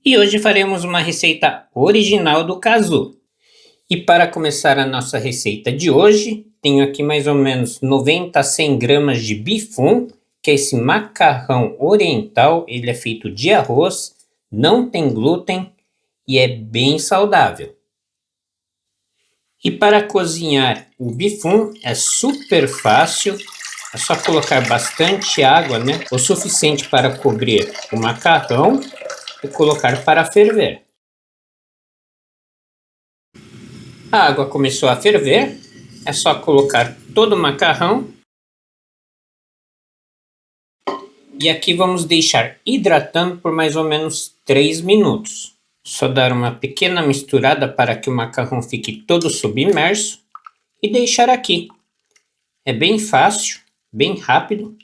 E hoje faremos uma receita original do Cazu. E para começar a nossa receita de hoje, tenho aqui mais ou menos 90 a 100 gramas de bifum, que é esse macarrão oriental. Ele é feito de arroz, não tem glúten e é bem saudável. E para cozinhar o bifum é super fácil, é só colocar bastante água, o suficiente para cobrir o macarrão e colocar para ferver. A água começou a ferver, é só colocar todo o macarrão. E aqui vamos deixar hidratando por mais ou menos 3 minutos. Só dar uma pequena misturada para que o macarrão fique todo submerso e deixar aqui. É bem fácil, bem rápido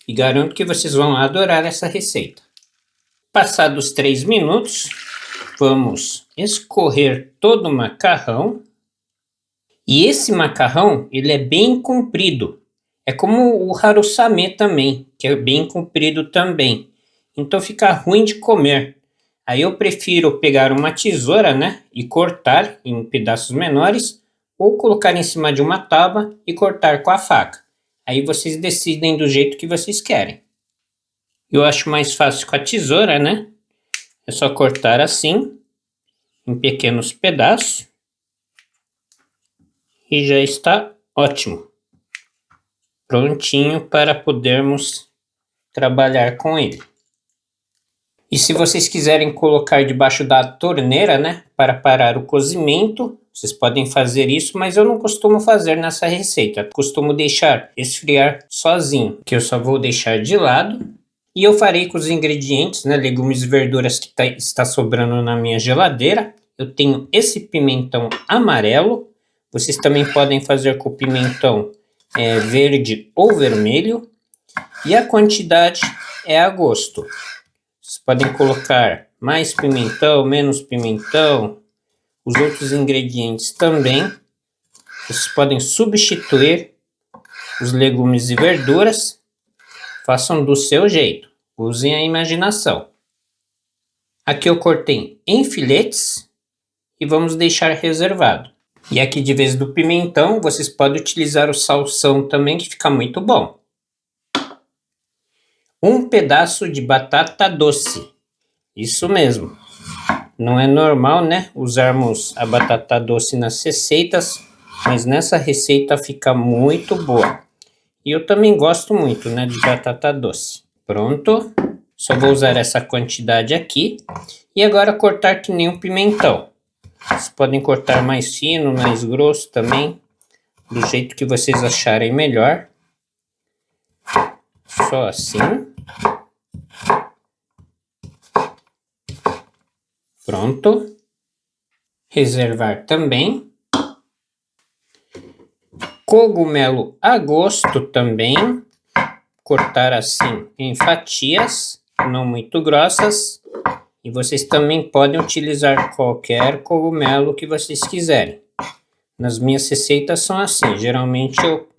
e garanto que vocês vão adorar essa receita. Passados 3 minutos, vamos escorrer todo o macarrão. E esse macarrão, ele é bem comprido. É como o harusame também, que é bem comprido também. Então fica ruim de comer. Aí eu prefiro pegar uma tesoura, e cortar em pedaços menores, ou colocar em cima de uma tábua e cortar com a faca. Aí vocês decidem do jeito que vocês querem. Eu acho mais fácil com a tesoura, É só cortar assim, em pequenos pedaços. E já está ótimo. Prontinho para podermos trabalhar com ele. E se vocês quiserem colocar debaixo da torneira, para parar o cozimento, vocês podem fazer isso, mas eu não costumo fazer nessa receita. Eu costumo deixar esfriar sozinho, que eu só vou deixar de lado. E eu farei com os ingredientes, legumes e verduras que está sobrando na minha geladeira. Eu tenho esse pimentão amarelo. Vocês também podem fazer com pimentão verde ou vermelho. E a quantidade é a gosto. Vocês podem colocar mais pimentão, menos pimentão. Os outros ingredientes também. Vocês podem substituir os legumes e verduras. Façam do seu jeito. Usem a imaginação. Aqui eu cortei em filetes e vamos deixar reservado. E aqui de vez do pimentão, vocês podem utilizar o salsão também, que fica muito bom. Um pedaço de batata doce. Isso mesmo. Não é normal, usarmos a batata doce nas receitas, mas nessa receita fica muito boa. E eu também gosto muito, de batata doce. Pronto. Só vou usar essa quantidade aqui. E agora cortar que nem um pimentão. Vocês podem cortar mais fino, mais grosso também, do jeito que vocês acharem melhor. Só assim. Pronto. Reservar também. Cogumelo a gosto também. Cortar assim em fatias, não muito grossas. E vocês também podem utilizar qualquer cogumelo que vocês quiserem. Nas minhas receitas são assim. Geralmente eu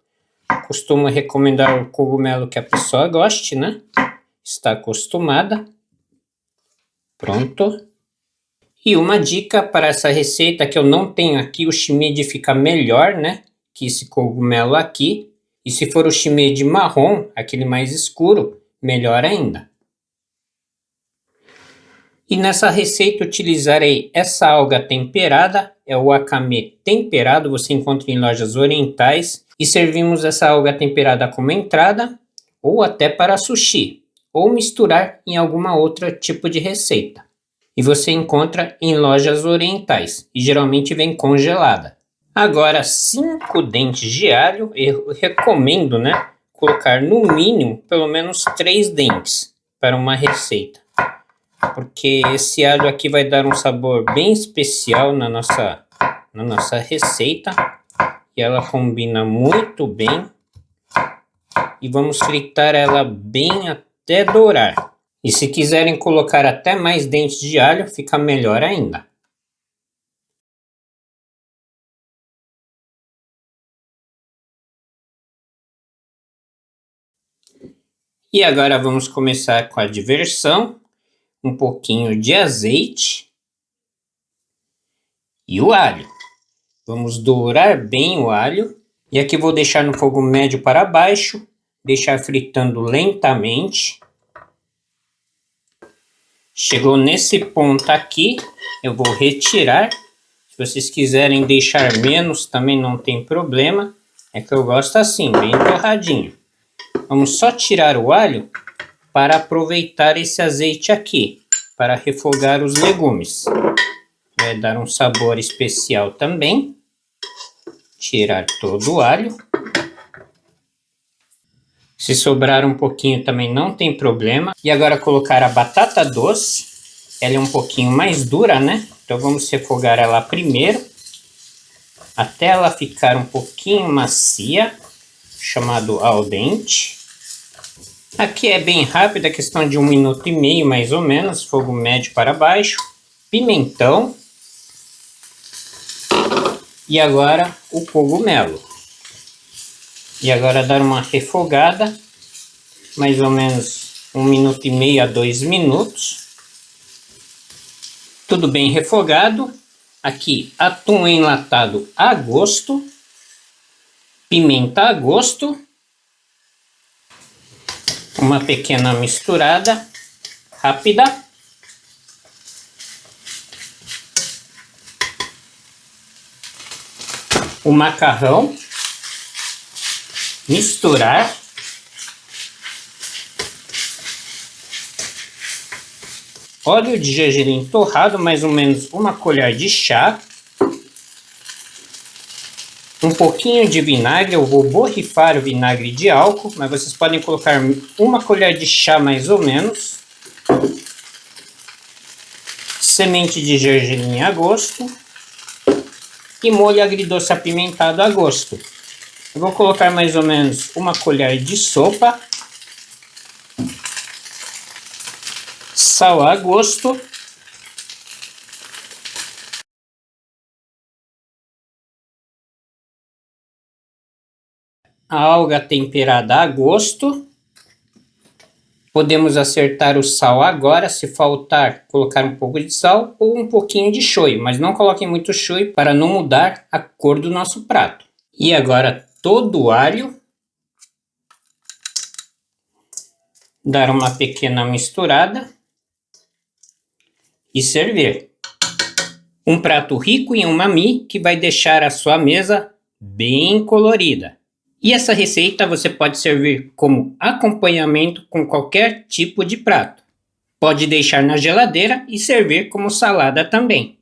costumo recomendar o cogumelo que a pessoa goste, Está acostumada. Pronto. E uma dica para essa receita que eu não tenho aqui, o shimeji fica melhor, que esse cogumelo aqui. E se for o shimeji marrom, aquele mais escuro, melhor ainda. E nessa receita utilizarei essa alga temperada, é o wakame temperado, você encontra em lojas orientais. E servimos essa alga temperada como entrada, ou até para sushi, ou misturar em alguma outra tipo de receita. E você encontra em lojas orientais, e geralmente vem congelada. Agora, 5 dentes de alho, eu recomendo, colocar no mínimo pelo menos 3 dentes para uma receita. Porque esse alho aqui vai dar um sabor bem especial na nossa receita. E ela combina muito bem. E vamos fritar ela bem até dourar. E se quiserem colocar até mais dentes de alho, fica melhor ainda. E agora vamos começar com a diversão. um pouquinho de azeite e o alho. Vamos dourar bem o alho. E aqui vou deixar no fogo médio para baixo, deixar fritando lentamente. Chegou nesse ponto aqui, eu vou retirar. Se vocês quiserem deixar menos, também não tem problema. É que eu gosto assim, bem torradinho. Vamos só tirar o alho para aproveitar esse azeite aqui, para refogar os legumes. Vai dar um sabor especial também. Tirar todo o alho. Se sobrar um pouquinho também não tem problema. E agora colocar a batata doce. Ela é um pouquinho mais dura, né? Então vamos refogar ela primeiro, até ela ficar um pouquinho macia, chamado al dente. Aqui é bem rápido, é questão de 1 minuto e meio mais ou menos, fogo médio para baixo. Pimentão. E agora o cogumelo. E agora dar uma refogada, mais ou menos 1 minuto e meio a 2 minutos. Tudo bem refogado. Aqui atum enlatado a gosto. Pimenta a gosto. Uma pequena misturada rápida. O macarrão, misturar. Óleo de gergelim torrado, mais ou menos 1 colher de chá. Um pouquinho de vinagre, eu vou borrifar o vinagre de álcool, mas vocês podem colocar 1 colher de chá mais ou menos. Semente de gergelim a gosto. E molho agridoce apimentado a gosto. Eu vou colocar mais ou menos 1 colher de sopa. Sal a gosto. A alga temperada a gosto. Podemos acertar o sal agora, se faltar, colocar um pouco de sal ou um pouquinho de shoyu, mas não coloquem muito shoyu para não mudar a cor do nosso prato. E agora todo o alho. Dar uma pequena misturada e servir. Um prato rico em umami que vai deixar a sua mesa bem colorida. E essa receita você pode servir como acompanhamento com qualquer tipo de prato. Pode deixar na geladeira e servir como salada também.